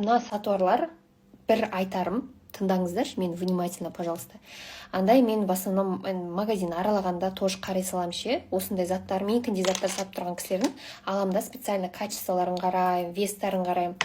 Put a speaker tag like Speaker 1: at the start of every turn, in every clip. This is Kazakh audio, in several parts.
Speaker 1: Мына сатуарлар бір айтарым, тыңдаңыздаршы, мен внимательно, пожалуйста. Андай мен в основном магазин аралағанда тоже қарай салам ше, осындай заттар, менікіндей заттар сатып тұрған кісілердің аламда специально качестволарын қараймын, вестарын қараймын.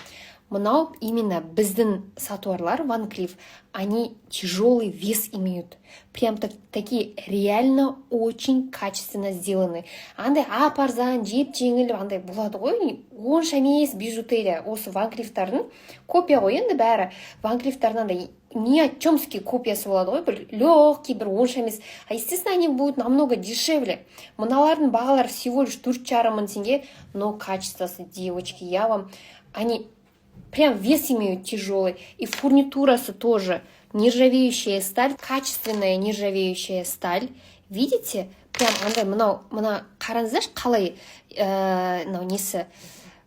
Speaker 1: Мынау именно біздің сатуарлар Ван Клиф, они тяжелый вес имеют. Прям такие реально очень качественно сделаны. Андай ап-арзан, жеп-жеңіл андай болады ғой, онша емес бижутерия. Осы Ван Клифтардың копия ғой енді бәрі. Ван Клифтардың андай ни о чемский копиясы болады ғой, бір легкий, бір онша емес. А естественно, они будут намного дешевле. Мыналардың бағалары всего лишь 4,5 мың теңге, но качествосы, девочки, я вам... Они прям вес имеют тяжелый. И фурнитурасы тоже. Нержавеющая сталь, качественная нержавеющая сталь. Видите? Прям андай мына қараңыздаршы қалай несі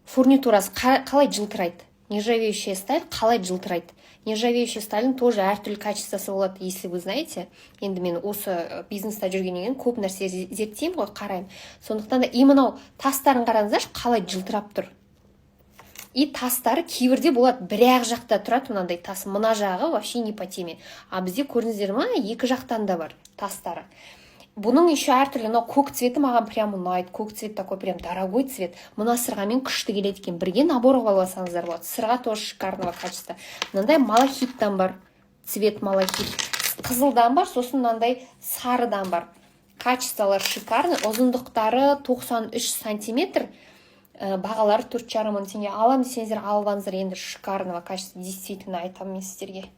Speaker 1: фурнитурасы қалай жылтырайды. Нержавеющая сталь қалай жылтырайды. Нержавеющая сталін тоже әртүрлі качествосы болады, если вы знаете. Енді мен осы бизнеста жүргеннен кейін көп нәрсе зерттеймін ғой, қараймын. Сондықтан да и мынау тастарын қараңыздаршы қалай жылтырап тұр. И тастары кейбірде болады бір-ақ жақта тұрады, мынандай тас, мына жағы вообще не по теме. А бізде көрдіңіздер ма, екі жақтан да бар тастары. Бұның еще әртүрлі, но көк цветі маған прям ұнайды. Көк цвет такой прям дорогой цвет. Мына сырғамен күшті келеді екен. Бірге набор алсаңыздар болады. Сырға тоже шикарного качества. Мынандай малахиттан бар. Цвет малахит. Қызылдан бар, сосын мынандай сарыдан бар. Качестволар шикарный. Ұзындықтары 93 сантиметр. Бағалары 4,5 мың теңге. Алам десеңіздер алып алыңыздар, енді шикарного качества. Действительно айтамын мен сіздерге.